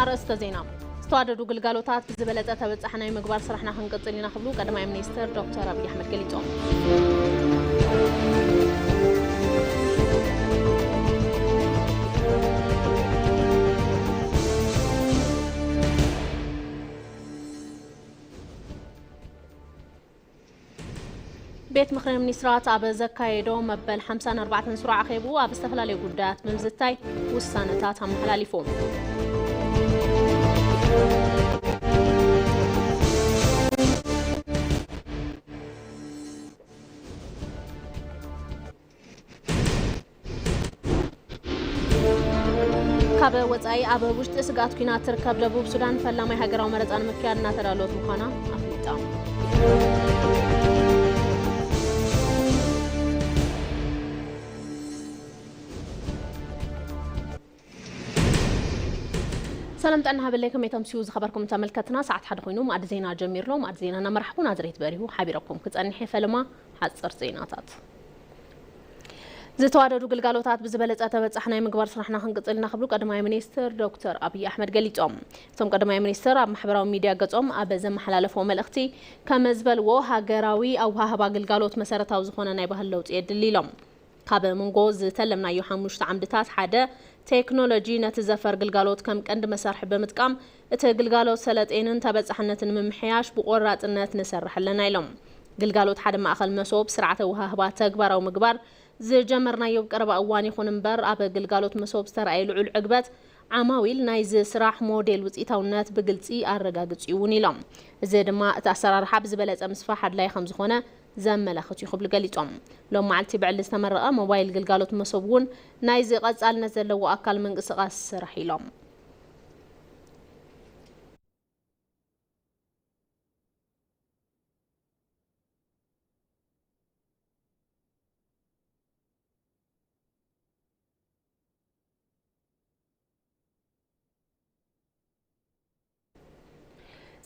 أرست زينا استوعدوا قلقالوتات بزبلة تبصحنا مقبار صرحنا خنقطلنا خبلو قدماء منيستر دكتور أبي أحمد قليتون بيت مخرن منيسترات أب زكايدو مبل 54 سرعة خيبو أب استفلالي قدات ممزتاي والسانتات هم حلاليفون كابا وطاي أب وشت سقات كينا تركب دبوب سودان فلا ما يهجروا مرض أنا مكيارنا ترالوت مخانا أفليتا سلامت أنها بالليكم يتمسيوز خبركم تملكتنا ساعة حد خوينوم أد زينا جمير لهم أد زينا مرحبون أدريت بريهو حبيركم كتأني حفلما حصر زيناتات زتوادو قلقالوتات بزبلت أتبصحنا مقبار صرحنا خنقطلنا خبرو قدماء منيستر دكتور أبي أحمد قليتهم ثم قدماء منيستر أب محبراو ميديا قصهم أب زم حلالفو ملأختي كمزبل و هاقراوي أو هاهبا قلقالوت مسارتاو زخونا نايبها اللوت يدليلهم قابل منقو زتلمنا يوحموش تعمدتات حدا تكنولوجي نتزفر قلقالوت كم كند مسارح بمتقام اتا قلقالوت سلطينن تبصحنتن ممحياش بقراتنت نسرح لنا يلوم قلقالوت حدا ما أخل مسوب سرعة وهاهبا تكبر أو مقبار زي جمرنا يبقرب أواني خوننبر أبا قلقالوت مسوب سترعي لعول عقبات عماويل نايز سراح موديل وزيتاونات بقلتي أرقاقت يوني لهم زي دما تأثر رحاب زبالة أمسفا حد لاي خمس خونة زملا ختي خبل قاليتهم لو معلتي بعد الاستمرأة موبايل قلقالوت مسوبون نايز قصال نزل لو أكل من قصقاس رحيلهم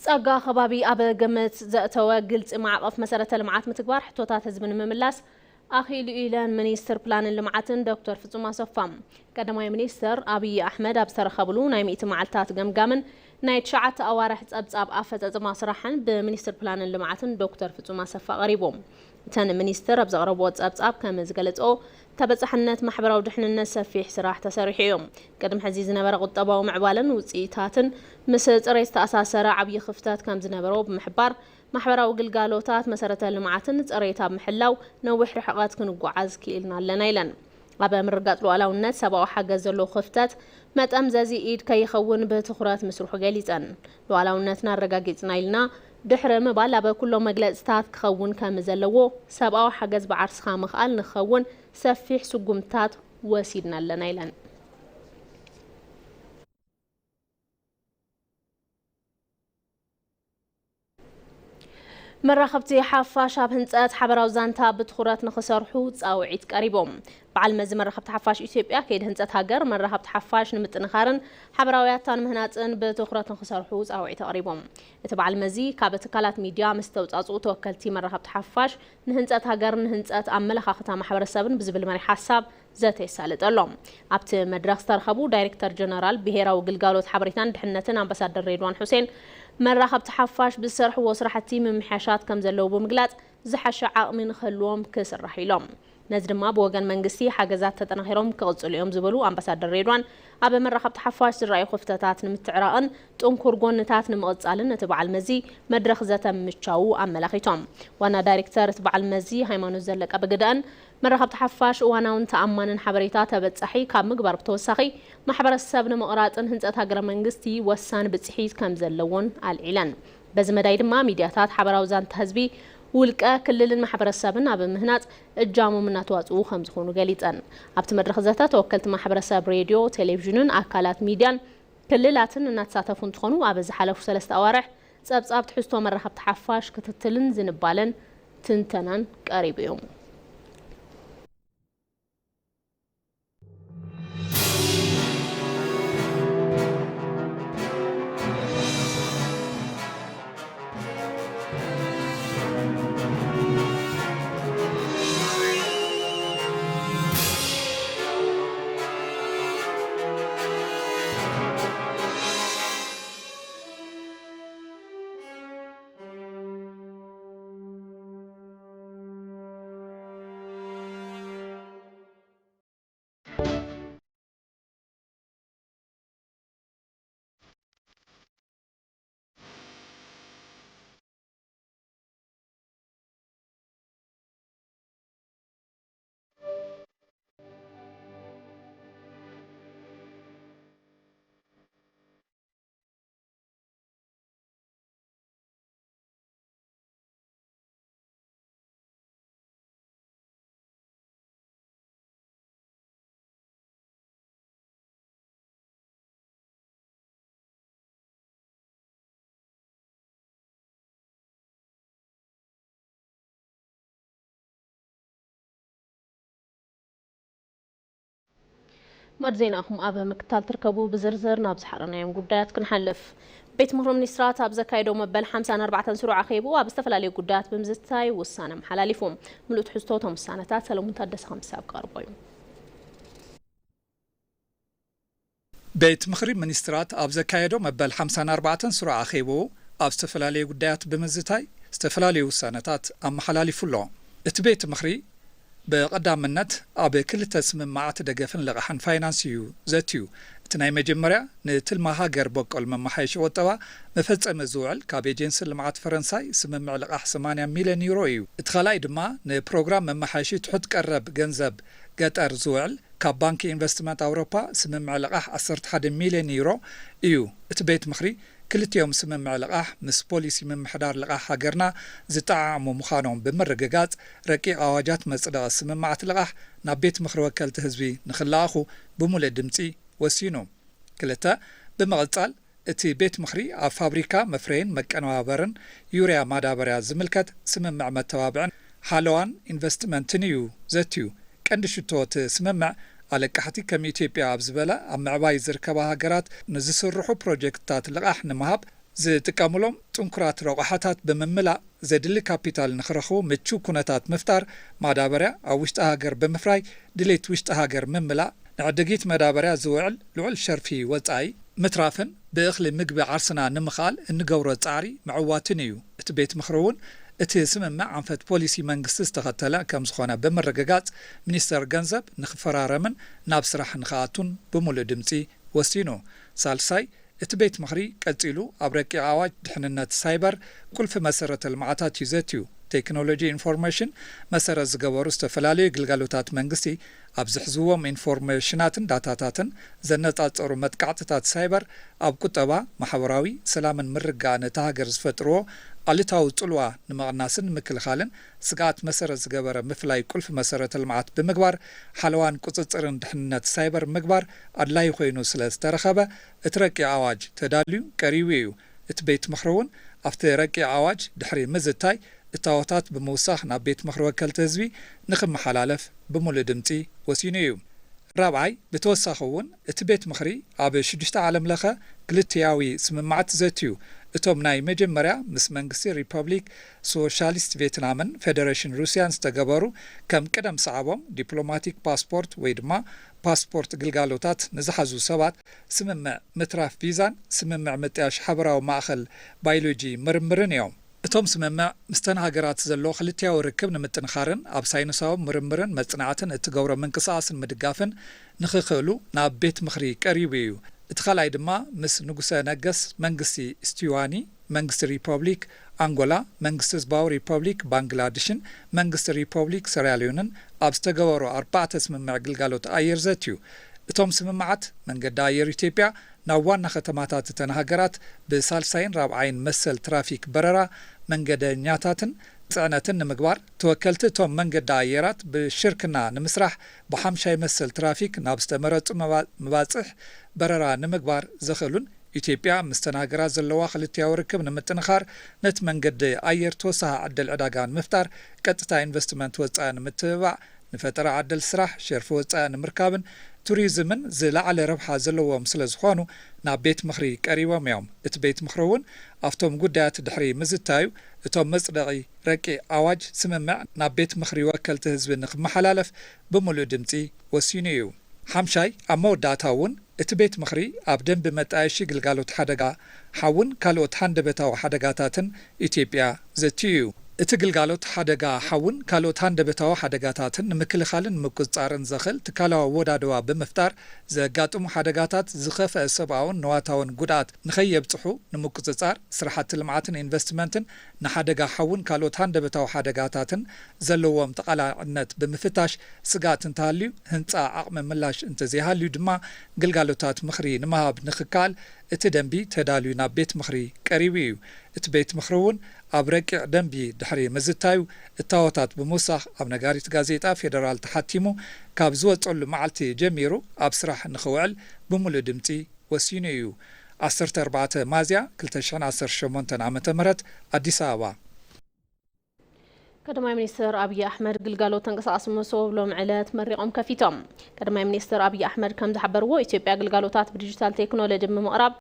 صاغا خبابي أبا قمت زأتوا قلت معقف مسارة المعات متكبار حتوتات هزبن مملاس أخي لإيلان منيستر بلان اللمعاتن دكتور فطومة صفام قدماء منيستر أبي أحمد أبصر خبلو نايميت معلتات قمقامن نايت شعات أوارح تأبصاب أفت أزما صراحن بمنيستر بلان اللمعاتن دكتور فطومة صفا غريبهم تان منيستر أبزغرب واتساب كامز قالت أو تبصحنات محبرة ودحننا سفيح سراح تساريحيهم قدم حزيز نبر قطبة ومعبالا وصيتاتن مسل رئيس تأساسر عبي خفتات كامز نبرو بمحبار محبرة وقلقالوتات مسارة اللمعاتن تقريتها بمحلاو نوح رحقات كنقعاز كيلنا لنايلن أبا مرقات له ألاو النت سبا وحاجز له خفتات ما تأمزازي إيد كي يخون بتخرات مسروح جاليتن له ألاو النتنا رقاقيت نايلنا دحر مبال أبا كله مجلسات كخون كمزلوه سبا وحاجز بعرس خامخ قال نخون سفيح سقمتات وسيدنا لنايلن مرخبتي حفاش اب هنصات حبراو زانتا بتخورات نخسرحو صاوعيت قريبهم بعل مز مرخبت حفاش إثيوبيا كيد هنصات هاجر مرخبت حفاش نمتنخارن حبراوياتان مهناصن بتخورات نخسرحو صاوعيت قريبهم اتبع المزي كابت كالات ميديا مستوصاصو توكلتي مرخبت حفاش نهنصات هاجر نهنصات املخاختا محبرسبن بزبل مري حساب زات يسالط اللهم ابت مدرخ استرخبو دايركتور جنرال بهيراو قلقالوت حبريتان دحنتن امباسادر ريدوان حسين مرخبت حفاش بسرح وسرحتي من محاشات كم زلو بمقلات زحش عقمن خلوهم كسرح لهم نزدما بوغن منغستي حاجزات تتنخيرهم كقصل يوم زبلو امباسادر ريدوان ابا مرخبت حفاش الراي خفتات نمتعراءن تنكر غونتات نمقصالن تبع المزي مدرخ زته مچاو املاخيتهم وانا دايركتور تبع المزي هيمانو زلق ابغدان مرخبت حفاش واناون تأمنن حبريتات بتصحي كاب مقبر بتوسخي محبر السبن مقراطن هنصات هاجر منغستي وسان بتصحيت كم زلون العلن بزمداي دما ميدياتات حبراو زانت حزبي ولقا كللن محبر السبن اب مهنات اجامو مناتواصو خمس خونو غليطن ابت مدرخ زتا توكلت محبر السب راديو تلفزيونن اكالات ميديان كللاتن اناتساتفون تخونو اب زحلفو 3 اوارح صبصاب تحستو مرخبت حفاش كتتلن زنبالن تنتنان قريب يوم مرزيناكم أبا مكتال تركبوا بزرزر نابز حرنا يوم قدات كنحلف بيت مهرم منسترات أبزا كايدو مبال 54 سروع خيبو أبستفل عليه قدات بمزتاي والسانة محلاليفهم ملوت حستوتهم السانتات سلو متدس 5 بقاربوين بيت مخري منسترات أبزا كايدو مبال 54 سروع خيبو أبستفل عليه قدات بمزتاي استفل عليه والسانتات أم محلاليفو اتبيت مخري بقدامنت أبي كل تسمم معات دقفن لغحن فاينانسيو زاتيو تناي مجمرة نتلما هاجر بقول من محيش وطوا مفتح مزوعل كابيجين سلمعات فرنساي سمم على 8 مليون يورو اتخلاي دما نبروغرام من محيش تحط قرب جنزب قطر زوعل كبانك انفستمنت أوروبا سمم على 11 مليون يورو اتبيت مخري كلت يوم سمم على مس بوليسي من محدار لقاح هاجرنا زتعام ومخانهم بمرققات ركي آواجات مصدق سممعات لقاح نبيت مخرو وكالت هزبي نخلاخو بمولد دمتي وسينو كلتا بمغلطال اتي بيت مخري فابريكا مفرين مكانوابرن يوريا مادابريا زملكت سممع متوابعن حالوان انفستمنت نيو زتيو كندشتوت سممع على كحتي كم إثيوبيا أبزبلا أم عباي زركبها هجرات نزسرحو بروجكتات لقاح نمهاب زي تكاملهم تنكرات روحاتات بمملا زي دلي كابيتال نخرخو متشو كونتات مفتار مادابريا أو وشت هاجر بمفراي دليت وشت هاجر مملا نعدقيت مادابريا زوعل لعل شرفي وزعي مترافن بإخلي مقبع عرسنا نمخال النقورة تعري معواتنيو اتبيت مخرون اتي سممع عنفت بوليسي منقس استغتلا كم زخونا بمرققات منيستر جنزب نخفرارمن نابسرح نخاتون بمولدمتي وسينو سالساي اتبيت مخري قتيلو ابرقي عواج دحننت سايبر كل في مسرة المعاتات يزاتيو تكنولوجي انفورميشن مسرة زقبورو استفلالي قلقالوتات منقسي أبزحزوهم انفورميشناتن داتاتاتن زنطات أورو متقعتتات سايبر أب كتبا محوراوي سلامن مرقا نتاقر زفترو قالتاو طلوا نمغناسن مكلخالن سقات مسرة زقبرة مفلاي كل في مسرة المعات بمقبار حلوان كتصرن دحنات سايبر مقبار أدلاي خوينو سلاس ترخبة اتركي عواج تداليو كاريويو اتبيت مخرون افتركي عواج دحري مزتاي التواتات بموساخ نابيت مخروة كالتزبي نخم محلالف بمولدمتي وسينيو رابعي بتوساخون اتبيت مخري عبي شدشتا عالم لخا قلتياوي سممعت زيتيو اتوم ناي مجمريا مس منغسي ريبابليك سوشاليست فيتنامن فيدريشن روسيان استقبارو كم قدم صعبهم ديبلوماتيك باسبورت ويدما باسبورت قلقالوتات نزحزو سبات سممع متراف فيزان سممع متاش حبراو ماخل بيولوجي مرمرن يوم اتوم سممع مستنهاجرات زلو خلتياو ركب نمتنخارن اب ساينساو مرمرن مصنعاتن اتغورو منقصاصن مدقافن نخخلو ناب بيت مخري قريبيو اتخلاي دما مس نغسا نغس منغسي استيواني منغس ريبابليك انغولا منغس زباو ريبابليك بنغلاديشن منغس ريبابليك سيراليونن اب استغورو 4 سممع قلقالوت اير زاتيو اتوم سممعات منغدا اير ኢትዮጵያ ناوانا ختماتات تنهاجرات بسالساين رابعين مسل ترافيك بررا منغدنياتاتن صعناتن مغبار توكلت توم منغدا ايرات بشركنا نمسرح بحمشاي مسل ترافيك نابستمرط مباصح بررا نمغبار زخلون ኢትዮጵያ مستناغرات زلوا خلتياو ركب نمتنخار نت منغد اير توسا عدل عداغان مفتار قطتا انفستمنت وصان متبع نفتر عدل سراح شرف وصان مركابن توريزمن زلعل ربحا زلوهم سلازخوانو نابيت مخري قريبا ميوم اتبيت مخرون افتوم قدات دحري مزتايو اتوم مصدقي ركي اواج سممع نابيت مخري وكلت هزب نخ محلالف بمولو دمتي وسينيو حمشاي امو داتاون اتبيت مخري ابدن بمتايشي قلقالوت حدقا حاون كالوت حندبتاو حدقاتاتن ኢትዮጵያ زتيو اتقلقالوت حدقا حاون كالوت حندبتاو حدقاتاتن نمكلخالن مقصارن زخل تكالاو ودادوا بمفتار زقاتم حدقاتات زخف سبعون نواتاون قدات نخيب صحو نمقصار سرحات المعاتن انفستمنتن نحدقا حاون كالوت حندبتاو حدقاتاتن زلوهم تقالا عنت بمفتاش سقاتن تاليو هنطا عقم ملاش انتزيهاليو دما قلقالوتات مخري نمهاب نخكال اتدنبي تداليونا بيت مخري قريبيو اتبيت مخرون ابرقع دنبي دحري مزتايو التاوتات بموسخ اب نغاريت غازيطا فيدرال تحتيمو كاب زوصل معلتي جميرو اب سراح نخوعل بمولو دمتي وسينيو 14 مازيا 2018 عام تمرت اديس ابابا ቀዳማይ ሚኒስትር አብይ አሕመድ ግልጋሎት ተንቀሳቀስ መሶብሎም ዕለት መሪቆም ከፊቶም ቀዳማይ ሚኒስትር አብይ አሕመድ ከም ዝሓበርዎ ኢትዮጵያ ግልጋሎታት ብዲጂታል ቴክኖሎጂ ብምቕራብ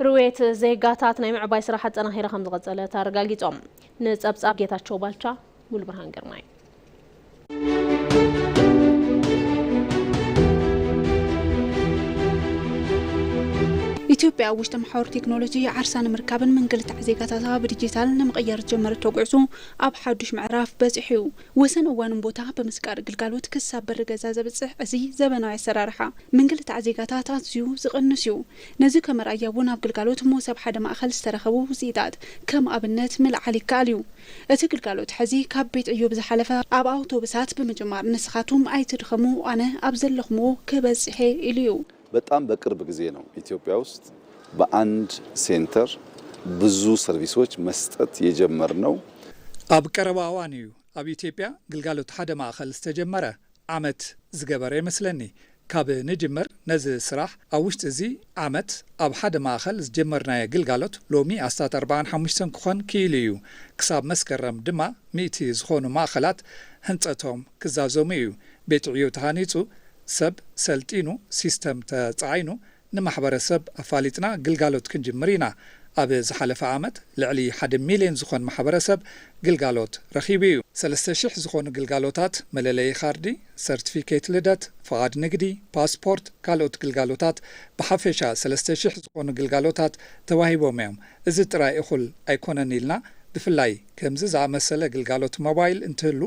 ርዌት ዜጋታት ናይ ምዕባይ ስራሕ አጠናኺራ ከም ዝቀፀለት አረጋጊጾም ንጸብጻብ ጌታቸው ባልቻ ሙሉ ብርሃን ግርማይ ኢትዮጵያ ውሽጥ محور ቴክኖሎጂ ዓርሳን ምርካብን መንገልት ዜጋታታ በዲጂታል ንምቅየር ጀመረ ተጓዕዞ ኣብ ሓዱሽ ምዕራፍ በጽሒው ወሰን እዋንን ቦታ በመስቃር ግልጋሎት ክሳበር ገዛ ዘብጽሕ እዚ ዘበናዊ አሰራርሓ መንገልት ዜጋታታ ኣዝዩ ዝቕንስዩ ነዚ ከመራያውን ኣብ ግልጋሎት ሞሰብ ሓደ ማእኸል ዝተረኸቡ ውጽኢታት ከም ኣብነት ምልዓል ይካልዩ እቲ ግልጋሎት ሕዚ ካብ ቤት ዕዮ ብዝሓለፈ ኣብ ኣውቶቡሳት ብምጅማር ንስኻቱም ኣይትድኸሙ ኣነ ኣብ ዘለኹምዎ ክበጽሐ ኢልዩ በጣም በቅርብ ጊዜ ነው ኢትዮጵያ ውስጥ በአንድ ሴንተር ብዙ ሰርቪሶች መስጠት የጀመርነው ኣብ ቀረባ እዋን እዩ ኣብ ኢትዮጵያ ግልጋሎት ሓደ ማእኸል ዝተጀመረ ዓመት ዝገበረ ይመስለኒ ካብ ንጅምር ነዚ ስራሕ ኣብ ውሽጢ እዚ ዓመት ኣብ ሓደ ማእኸል ዝጀመርናዮ ግልጋሎት ሎሚ ኣስታት 45 ክኾን ክኢሉ እዩ ክሳብ መስከረም ድማ 100 ዝኾኑ ማእኸላት ህንፀቶም ክዛዘሙ እዩ ቤት ዕዮ ተሃኒጹ ሰብ ሰልጢኑ ሲስተም ተጻይኑ ንማሕበረሰብ ኣፋሊጥና ግልጋሎት ክንጅምር ኢና ኣብ ዝሓለፈ ዓመት ልዕሊ 1 ሚልዮን ዝኾን ማሕበረሰብ ግልጋሎት ረኺቡ እዩ 3000 ዝኾኑ ግልጋሎታት መለለይ ካርዲ ሰርቲፊኬት ልደት ፍቃድ ንግዲ ፓስፖርት ካልኦት ግልጋሎታት ብሓፈሻ 3000 ዝኾኑ ግልጋሎታት ተዋሂቦም እዮም እዚ ጥራይ እኹል ኣይኮነን ኢልና ብፍላይ ከምዚ ዝኣመሰለ ግልጋሎት ሞባይል እንትህሉ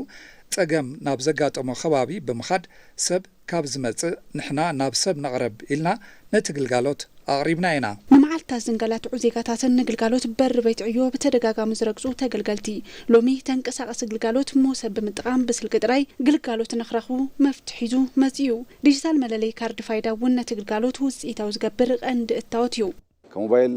ጸገም ናብ ዘጋጠሞ ከባቢ ብምኻድ ሰብ ካብ ዝመጽእ ንሕና ናብ ሰብ ነቕረብ ኢልና ነቲ ግልጋሎት ኣቕሪብና ኢና ንመዓልታት ዝንገላትዑ ዜጋታትን ግልጋሎት በር ቤት ዕዮ ብተደጋጋሚ ዝረግጹ ተገልገልቲ ሎሚ ተንቀሳቐሲ ግልጋሎት ሞሰብ ብምጥቃም ብስልኪ ጥራይ ግልጋሎት ንኽረኽቡ መፍትሒ ሒዙ መጽኡ ዲጂታል መለለይ ካርድ ፋይዳ እውን ነቲ ግልጋሎት ውጽኢታዊ ዝገብር ቀንዲ እታወት እዩ ከሞባይል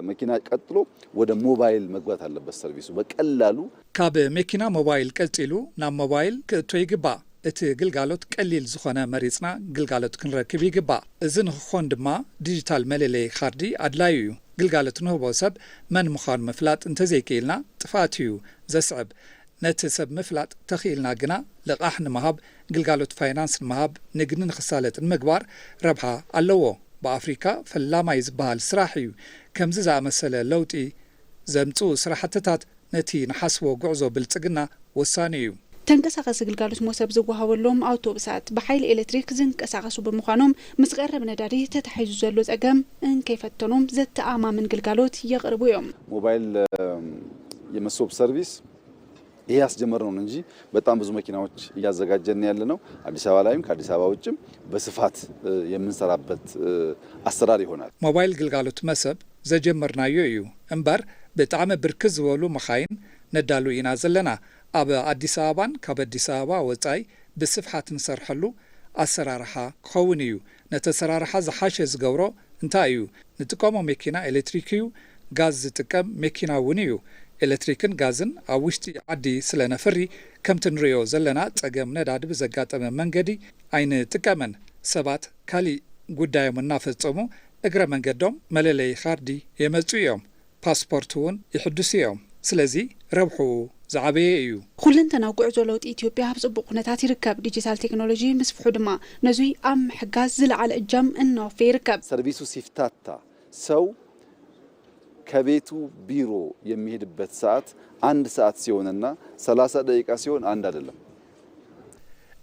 መኪና ቀጥሎ ወደ ሞባይል መግባት አለበት ሰርቪሱ በቀላሉ ካብ መኪና ሞባይል ቀጥሉ ናብ ሞባይል ክእቶ ይግባእ እቲ ግልጋሎት ቀሊል ዝኾነ መሪጽና ግልጋሎት ክንረክብ ይግባእ እዚ ንኽኾን ድማ ዲጂታል መለለይ ካርዲ ኣድላዩ እዩ ግልጋሎት ንህቦ ሰብ መን ምዃኑ ምፍላጥ እንተዘይክኢልና ጥፋት እዩ ዘስዕብ ነቲ ሰብ ምፍላጥ ተኽኢልና ግና ልቓሕ ንምሃብ ግልጋሎት ፋይናንስ ንምሃብ ንግዲ ንኽሳለጥ ንምግባር ረብሓ ኣለዎ በአፍሪካ ፈላማይ ዝበሃል ስራሕ እዩ ከምዚ ዝኣመሰለ ለውጢ ዘምጽኡ ስራሕትታት ነቲ ንሓስቦ ጉዕዞ ብልጽግና ወሳኒ እዩ ተንቀሳቐሲ ግልጋሎት ሞሰብ ዝወሃበሎም ኣውቶቡሳት ብሓይሊ ኤሌክትሪክ ዝንቀሳቐሱ ብምዃኖም ምስ ቀረብ ነዳዲ ተታሒዙ ዘሎ ጸገም እንከይፈተኖም ዘተኣማምን ግልጋሎት የቕርቡ እዮም ሞባይል የመሶብ ሰርቪስ ይሄ ያስጀመረው ነው እንጂ በጣም ብዙ መኪናዎች እያዘጋጀን ያለ ነው አዲስ አበባ ላይም ከአዲስ አበባ ውጭም በስፋት የምንሰራበት አሰራር ይሆናል ሞባይል ግልጋሎት መሰብ ዘጀመርናዮ እዩ እምበር በጣም ብርክዝ ዝበሉ መኻይን ነዳሉ ኢና ዘለና ኣብ አዲስ አበባን ካብ አዲስ አበባ ወጻይ ብስፍሓት ንሰርሐሉ አሰራርሓ ክኸውን እዩ ነተሰራርሓ ዝሓሸ ዝገብሮ እንታይ እዩ ንጥቀሞ መኪና ኤሌክትሪክ እዩ ጋዝ ዝጥቀም መኪና እውን እዩ ኤሌክትሪክን ጋዝን ኣብ ውሽጢ ዓዲ ስለነፍሪ ከምቲ ንሪኦ ዘለና ጸገም ነዳዲ ብዘጋጠመ መንገዲ ኣይንጥቀመን ሰባት ካሊእ ጉዳዮም እናፈጸሙ እግረ መንገዶም መለለይ ካርዲ የመጹ እዮም ፓስፖርት እውን ይሕድሱ እዮም ስለዚ ረብሑ ዝዓበየ እዩ ኩለንተናዊ ጉዕዞ ለውጢ ኢትዮጵያ ኣብ ጽቡቕ ኩነታት ይርከብ ዲጂታል ቴክኖሎጂ ምስፍሑ ድማ ነዙይ ኣብ ምሕጋዝ ዝለዓለ እጃም እናወፈ ይርከብ ሰርቪሱ ሲፍታታ ሰው ከቤቱ ቢሮ የሚሄድበት ሰዓት 1 ሰዓት ሲሆንና 30 ደቂቃ ሲሆን አንድ አይደለም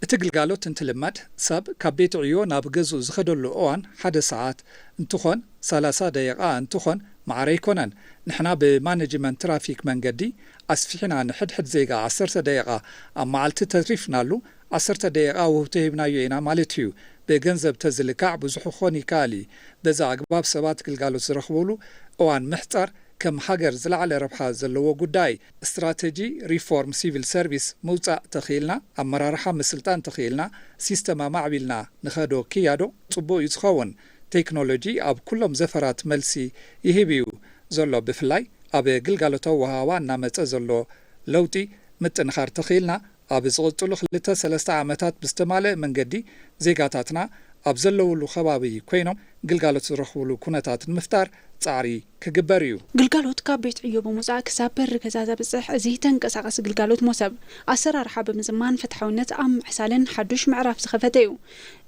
እቲ ግልጋሎት እንትልመድ ሰብ ካብ ቤት ዕዮ ናብ ገዝኡ ዝኸደሉ እዋን 1 ሰዓት እንትኾን 30 ደቂቃ እንትኾን ማዕረ ይኮነን ንሕና ብማኔጅመንት ትራፊክ መንገዲ ኣስፊሕና ንሕድሕድ ዜጋ 10 ደቂቃ ኣብ መዓልቲ ተትሪፍናሉ 10 ደቂቃ ውህብቶ ሂብናዮ ኢና ማለት እዩ በገንዘብ ተዝልካዕ ብዙሕ ክኾን ይከኣል በዛ ኣግባብ ሰባት ግልጋሎት ዝረኽበሉ እዋን ምሕፃር ከም ሃገር ዝለዓለ ረብሓ ዘለዎ ጉዳይ ስትራቴጂ ሪፎርም ሲቪል ሰርቪስ መውፃእ ተኽኢልና ኣመራርሓ ምስልጣን ተኽኢልና ሲስተማ ማዕቢልና ንኸዶ ክያዶ ጽቡቕ እዩ ዝኸውን ቴክኖሎጂ ኣብ ኩሎም ዘፈራት መልሲ ይህብ እዩ ዘሎ ብፍላይ ኣብ ግልጋሎታዊ ወሃባ እናመፀ ዘሎ ለውጢ ምጥንኻር ተኽኢልና ኣብ ዝቕጽሉ 2-3 ዓመታት ብዝተማልአ መንገዲ ዜጋታትና ኣብ ዘለውሉ ከባቢ ኮይኖም ግልጋሎት ዝረኽብሉ ኩነታት ምፍጣር ጻዕሪ ክግበር እዩ ግልጋሎት ካብ ቤት ዕዮ ብምውፃእ ክሳብ በሪ ገዛ ዘብፅሕ እዚ ተንቀሳቐሲ ግልጋሎት ሞሰብ ኣሰራርሓ ብምዝማን ፍትሓውነት ኣብ ምዕሳልን ሓዱሽ ምዕራፍ ዝኸፈተ እዩ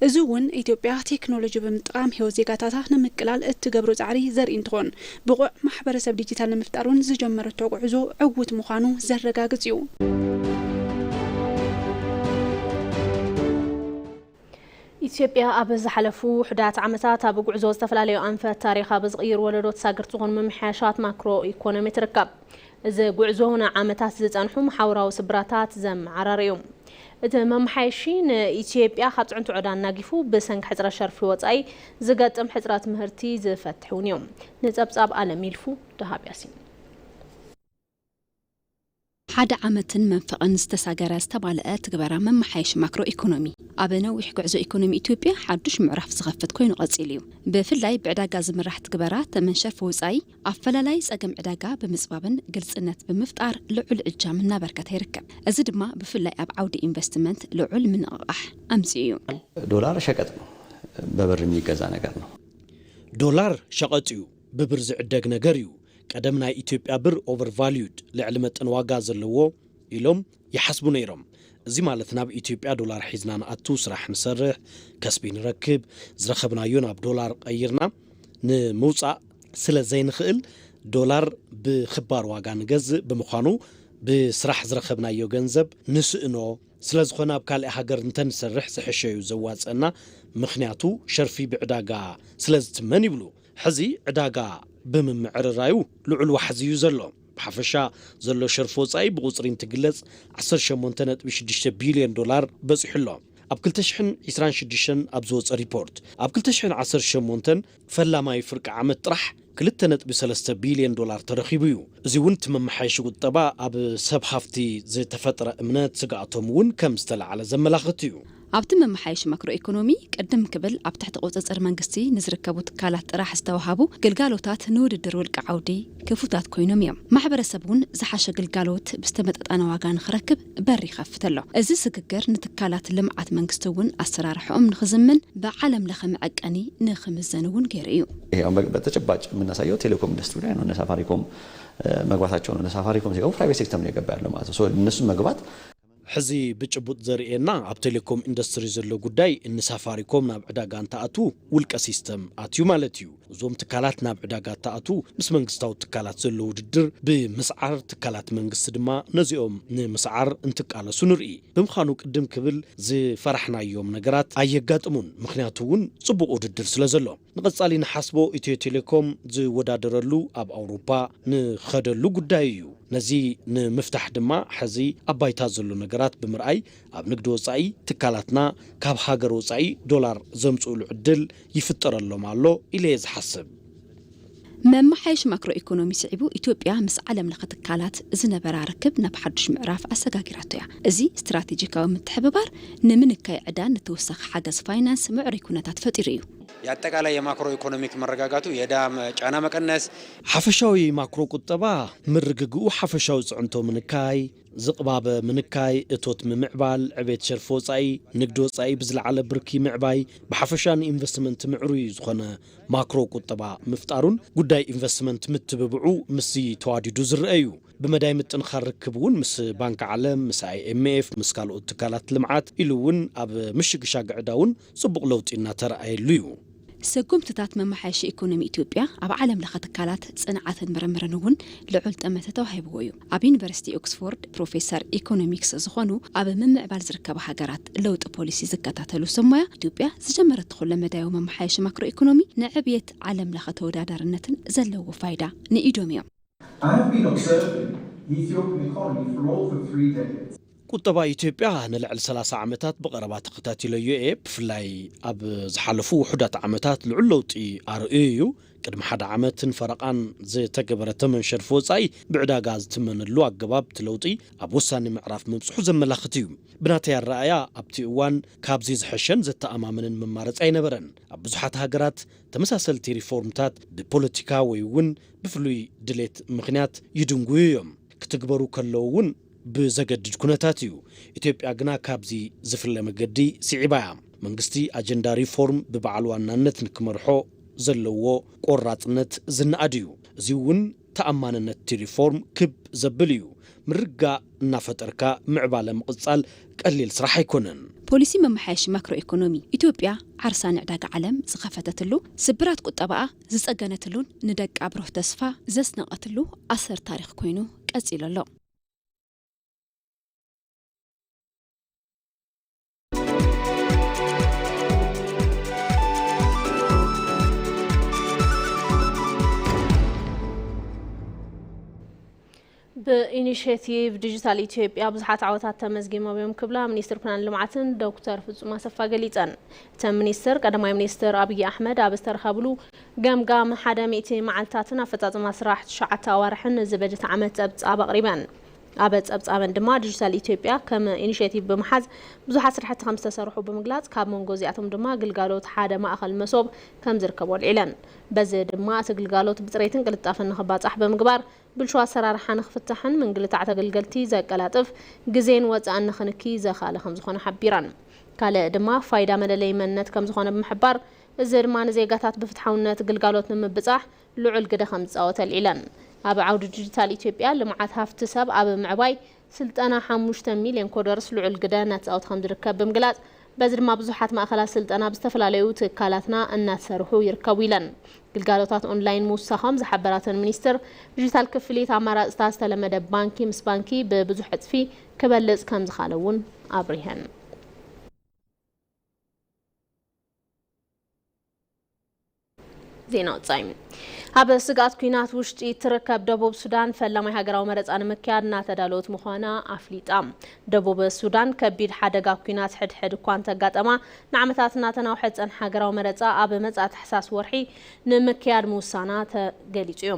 እዚ እውን ኢትዮጵያ ቴክኖሎጂ ብምጥቃም ህይወት ዜጋታታ ንምቅላል እትገብሮ ጻዕሪ ዘርኢ እንትኾን ብቑዕ ማሕበረሰብ ዲጂታል ንምፍጣር እውን ዝጀመረቶ ጉዕዞ ዕውት ምዃኑ ዘረጋግጽ እዩ ኢትዮጵያ ኣብ ዝሓለፉ ውሕዳት ዓመታት ኣብ ጉዕዞ ዝተፈላለዩ ኣንፈት ታሪኽ ኣብ ዝቕይር ወለዶ ተሳገርቲ ዝኾኑ መምሓያሻት ማክሮ ኢኮኖሚ ትርከብ እዚ ጉዕዞ ንዓመታት ዝጸንሑ ማሕበራዊ ስብራታት ዘመዓራር እዩ እቲ መምሓይሺ ንኢትዮጵያ ካብ ጽዕንቱ ዕዳን ናጊፉ ብሰንኪ ሕፅረ ሸርፊ ወጻኢ ዝገጥም ሕፅረት ምህርቲ ዝፈትሑን እዮም ንጸብጻብ ዓለም ይልፉ ደሃብ ያሲን ሓደ ዓመትን መንፈቕን ዝተሳገረ ዝተባልአ ትግበራ መምሓይሽ ማክሮ ኢኮኖሚ ኣብ ነዊሕ ጉዕዞ ኢኮኖሚ ኢትዮጵያ ሓዱሽ ምዕራፍ ዝኸፍት ኮይኑ ቀፂሉ እዩ ብፍላይ ብዕዳጋ ዝምራሕ ትግበራ ተመንሸርፊ ወጻኢ ኣፈላላይ ጸገም ዕዳጋ ብምጽባብን ግልጽነት ብምፍጣር ልዑል እጃም እናበርከተ ይርከብ እዚ ድማ ብፍላይ ኣብ ዓውዲ ኢንቨስትመንት ልዑል ምንቕቓሕ ኣምፂኡ እዩ ዶላር ሸቀጥ ነው በብር የሚገዛ ነገር ነው ዶላር ሸቀጥ እዩ ብብር ዝዕደግ ነገር እዩ ቀደም ናይ ኢትዮጵያ ብር ኦቨርቫልዩድ ልዕሊ መጠን ዋጋ ዘለዎ ኢሎም ይሓስቡ ነይሮም እዚ ማለት ናብ ኢትዮጵያ ዶላር ሒዝና ንኣቱ ስራሕ ንሰርሕ ከስቢ ንረክብ ዝረኸብናዮ ናብ ዶላር ቀይርና ንምውፃእ ስለ ዘይንኽእል ዶላር ብኽባር ዋጋ ንገዝእ ብምዃኑ ብስራሕ ዝረኸብናዮ ገንዘብ ንስእኖ ስለ ዝኾነ ኣብ ካልእ ሃገር እንተንሰርሕ ዝሕሸዩ ዘዋፅአና ምኽንያቱ ሸርፊ ብዕዳጋ ስለ ዝትመን ይብሉ ሕዚ ዕዳጋ ብምምዕርራዩ ልዑል ዋሕዝዩ ዘሎ ብሓፈሻ ዘሎ ሸርፊ ወጻኢ ብቁፅሪ እንትግለጽ 18.6 ቢልዮን ዶላር በፂሑሎ ኣብ 2026 ኣብ ዝወፀ ሪፖርት ኣብ 2018 ፈላማይ ፍርቂ ዓመት ጥራሕ 2.3 ቢልዮን ዶላር ተረኺቡ እዩ እዚ እውን ትመምሓይሽ ቁጠባ ኣብ ሰብ ሃፍቲ ዝተፈጠረ እምነት ስጋኣቶም እውን ከም ዝተለዓለ ዘመላኽት እዩ ኣብቲ መምሓይሽ ማክሮ ኢኮኖሚ ቅድም ክብል ኣብ ትሕቲ ቁፅፅር መንግስቲ ንዝርከቡ ትካላት ጥራሕ ዝተወሃቡ ግልጋሎታት ንውድድር ውልቀ ዓውዲ ክፉታት ኮይኖም እዮም ማሕበረሰብ እውን ዝሓሸ ግልጋሎት ብዝተመጣጠነ ዋጋ ንኽረክብ በሪ ይኸፍት ኣሎ እዚ ስግግር ንትካላት ልምዓት መንግስቲ እውን አሰራርሖም ንኽዝምን ብዓለም ለኸ መዐቀኒ ንኽምዘን እውን ገይሩ እዩ ይሄው በተጨባጭ የምናሳየው ቴሌኮም ኢንዱስትሪ ላይ ነው ሳፋሪኮም መግባታቸው ነው ሳፋሪኮም ሲገቡ ፕራይቬት ሴክተር ነው የገባ ያለው ማለት ነው እነሱ መግባት ሕዚ ብጭቡጥ ዘርኤና ኣብ ቴሌኮም ኢንዱስትሪ ዘሎ ጉዳይ እን ሳፋሪኮም ናብ ዕዳጋ እንተኣቱ ውልቀ ሲስተም ኣትዩ ማለት እዩ እዞም ትካላት ናብ ዕዳጋ እንተኣቱ ምስ መንግስታዊ ትካላት ዘሎ ውድድር ብምስዓር ትካላት መንግስቲ ድማ ነዚኦም ንምስዓር እንትቃለሱ ንርኢ ብምዃኑ ቅድም ክብል ዝፈራሕናዮም ነገራት ኣየጋጥሙን ምክንያቱ እውን ጽቡቕ ውድድር ስለ ዘሎ ንቐጻሊ ንሓስቦ ኢትዮ ቴሌኮም ዝወዳደረሉ ኣብ ኣውሮፓ ንኸደሉ ጉዳይ እዩ ነዚ ንምፍታሕ ድማ ሕዚ ኣባይታ ዘሎ ነገራት ብምርኣይ ኣብ ንግዲ ወጻኢ ትካላትና ካብ ሃገር ወጻኢ ዶላር ዘምጽኡሉ ዕድል ይፍጠረሎም ኣሎ ኢለ ዝሓስብ መምሓይሽ ማክሮ ኢኮኖሚ ስዒቡ ኢትዮጵያ ምስ ዓለም ለኸ ትካላት ዝነበራ ርክብ ናብ ሓዱሽ ምዕራፍ ኣሰጋጊራቶ እያ እዚ ስትራቴጂካዊ ምትሕብባር ንምንካይ ዕዳን ንተወሳኺ ሓገዝ ፋይናንስ ምዕሩይ ኩነታት ፈጢሩ እዩ የአጠቃላይ የማክሮ ኢኮኖሚክ መረጋጋቱ የዕዳ ጫና መቀነስ ሓፈሻዊ ማክሮ ቁጠባ ምርግግኡ ሓፈሻዊ ጽዕንቶ ምንካይ ዝቕባበ ምንካይ እቶት ምምዕባል ዕቤት ሸርፊ ወጻኢ ንግዲ ወጻኢ ብዝለዓለ ብርኪ ምዕባይ ብሓፈሻ ንኢንቨስትመንት ምዕሩይ ዝኾነ ማክሮ ቁጠባ ምፍጣሩን ጉዳይ ኢንቨስትመንት ምትብብዑ ምስ ተዋዲዱ ዝረአዩ بمداي متنخر ركبون مس بنك عالم مس IMF مس ካልኦት ትካላት ልምዓት ኢሉ እውን ኣብ ምሽግ ሻግዕ ዳውን ጽቡቕ ለውጢ እናተረኣየሉ እዩ ሰጉምትታት መምሓይሽ ኢኮኖሚ ኢትዮጵያ ኣብ ዓለም ለኸ ትካላት ጽንዓትን ምርምርን እውን ልዑል ጠመተ ተዋሂብዎ እዩ ኣብ ዩኒቨርሲቲ ኦክስፎርድ ፕሮፌሰር ኢኮኖሚክስ ዝኾኑ ኣብ ምምዕባል ዝርከባ ሃገራት ለውጢ ፖሊሲ ዝከታተሉ ሰሞያ ኢትዮጵያ ዝጀመረት ኩለ መዳዩ መምሓይሽ ማክሮ ኢኮኖሚ ንዕብየት ዓለም ለኸ ተወዳዳርነትን ዘለዎ ፋይዳ ንኢዶም እዮም I have been observing the Ethiopian economy for over 3 decades. ቁጠባ ኢትዮጵያ ንልዕሊ 30 ዓመታት ብቐረባ ተኸታቲለዮ ብፍላይ ኣብ ዝሓለፉ ውሕዳት ዓመታት ልዑል ለውጢ ኣርእዩ ቅድሚ ሓደ ዓመትን ፈረቓን ዝተገበረ ተመን ሸርፊ ወጻኢ ብዕዳጋ ዝትመነሉ ኣገባብ ትለውጢ ኣብ ወሳኒ ምዕራፍ ምብጽሑ ዘመላኽት እዩ ብናተይ ኣረኣያ ኣብቲ እዋን ካብዚ ዝሐሸን ዘተኣማምንን መማረፂ ኣይነበረን ኣብ ብዙሓት ሃገራት ተመሳሰልቲ ሪፎርምታት ብፖለቲካ ወይ እውን ብፍሉይ ድሌት ምኽንያት ይድንጉዩ እዮም ክትግበሩ ከለዉ እውን ብዘገድድ ኩነታት እዩ ኢትዮጵያ ግና ካብዚ ዝፍለ መገዲ ሲዒባያ መንግስቲ አጀንዳ ሪፎርም በበዓል ዋናነት ንክመርሖ ዘለዎ ቆራጽነት ዝናአድዩ እዚውን ተአማንነት ሪፎርም ክብ ዘብልዩ ምርጋ እናፈጠርካ ምዕባለ መቅጻል ቀሊል ስራሕ አይኮነን ፖሊሲ መምሐሽ ማክሮ ኢኮኖሚ ኢትዮጵያ ዓርሳ ንዕዳጋ ዓለም ዝኸፈተትሉ ስብራት ቁጠባኣ ዝጸገነትሉን ንደቂ አብሮህ ተስፋ ዘስነቐትሉ ኣሰር ታሪኽ ኮይኑ ቀጺሉ ኣሎ በኢኒሼቲቭ ዲጂታል ኢትዮጵያ ብዙሓት ዓወታት ተመዝጊሞም እዮም ክብላ ሚኒስትር ፕላን ልምዓትን ዶክተር ፍጹም አሰፋ ገሊጸን እተን ሚኒስትር ቀዳማይ ሚኒስትር አብይ አሕመድ ኣብ ዝተረኸብሉ ገምጋም 100 መዓልታትን ኣፈጻጽማ ስራሕ 9 ኣዋርሕን ዝበጀት ዓመት ጸብጻብ ኣቕሪበን ኣብ ጸብጻበን ድማ ዲጂታል ኢትዮጵያ ከም ኢኒሼቲቭ ብምሓዝ ብዙሓት ስራሕቲ ከም ዝተሰርሑ ብምግላጽ ካብ መንጎ እዚኣቶም ድማ ግልጋሎት ሓደ ማእኸል መሶብ ከም ዝርከቦ ኣልዒለን በዚ ድማ እቲ ግልጋሎት ብፅሬትን ቅልጣፈን ንኽባጻሕ ብምግባር ብልሹ ኣሰራርሓ ንኽፍታሕን ምንግልታዕ ተገልገልቲ ዘቀላጥፍ ግዜን ወጻእን ንኽንኪ ዘኻለ ከም ዝኾነ ሓቢራን ካልእ ድማ ፋይዳ መለለይ መንነት ከም ዝኾነ ብምሕባር እዚ ድማ ንዜጋታት ብፍትሓውነት ግልጋሎት ንምብጻሕ ልዑል ግደ ከም ዝፃወተ ኣልዒለን ኣብ ዓውዲ ዲጂታል ኢትዮጵያ ልምዓት ሃፍቲ ሰብ ኣብ ምዕባይ ስልጠና 5 ሚልዮን ኮደርስ ልዑል ግደ እናተፃወተ ከም ዝርከብ ብምግላጽ በዚ ድማ ብዙሓት ማእኸላት ስልጠና ብዝተፈላለዩ ትካላትና እናተሰርሑ ይርከቡ ኢለን ግልጋሎታት ኦንላይን ምውሳኾም ዝሓበራተን ሚኒስትር ዲጂታል ክፍሊት ኣማራጽታት ዝተለመደ ባንኪ ምስ ባንኪ ብብዙሕ እጥፊ ክበልጽ ከም ዝኻለ እውን ኣብሪሀን ዜና ወጻኢ ኣብ ስጋት ኩናት ውሽጢ ትርከብ ደቡብ ሱዳን ፈላማይ ሃገራዊ መረፃ ንምክያድ እናተዳለወት ምዃና ኣፍሊጣ ደቡብ ሱዳን ከቢድ ሓደጋ ኩናት ሕድሕድ እኳ እንተጋጠማ ንዓመታት እናተናውሐት ፀንሐ ሃገራዊ መረፃ ኣብ መጻኢ ታሕሳስ ወርሒ ንምክያድ ምውሳና ተገሊጹ እዩ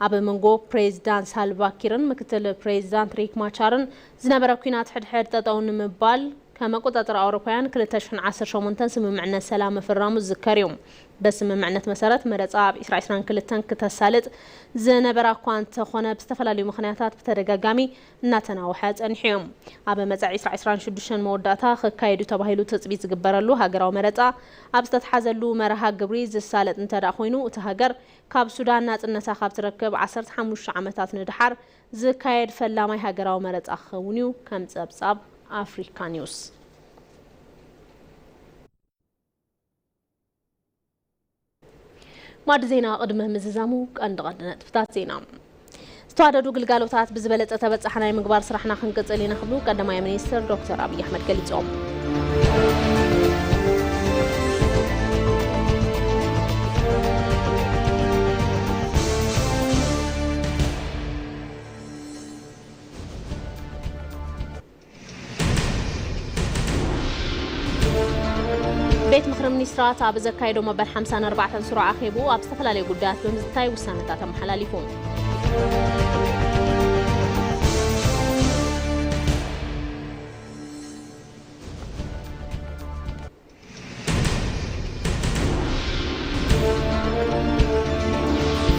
ኣብ መንጎ ፕሬዚዳንት ሳልቫኪርን ምክትል ፕሬዚዳንት ሪክ ማቻርን ዝነበረ ኩናት ሕድሕድ ጠጠው ንምባል ከመቆጣጠር አውሮፓውያን 2018 ስምምዕነት ሰላም ፍራሙ ዝከሪዮም በስምምዕነት መሰረት መረፃ ኣብ 2022 ከተሳልጥ ዝነበረ እኳ እንተኾነ ብዝተፈላለዩ ምክንያታት ብተደጋጋሚ እናተናውሐ ፀኒሖም ኣብ መጻኢ 2026 መወዳእታ ክካየዱ ተባሂሉ ተጽቢት ዝግበረሉ ሃገራዊ መረፃ ኣብ ዝተተሓዘሉ መርሃ ግብሪ ዝሳለጥ እንተዳ ኮይኑ እቲ ሃገር ካብ ሱዳን ናጽነታ ካብ ትረክብ 15 ዓመታት ንድሓር ዝካየድ ፈላማይ ሃገራዊ መረፃ ክኸውን እዩ ከም ጸብጻብ አፍሪካ ኒውስ ማድ ዜና ቅድመ ምዝዛሙ ቀንዲ ነጥብታት ዜና ዝተዋደዱ ግልጋሎታት ብዝበለጸ ተበጻሕና ናይ ምግባር ስራሕና ክንቅጽል ኢና ክብሉ ቀዳማይ ሚኒስትር ዶክተር አብይ አሕመድ ገሊጾም ቤት ምክሪ ሚኒስትራት ኣብ ዘካየዶ መበል 54 ስሩዕ ኣኼቡ ኣብ ዝተፈላለዩ ጉዳያት ብምዝታይ ውሳነታት ኣመሓላሊፉ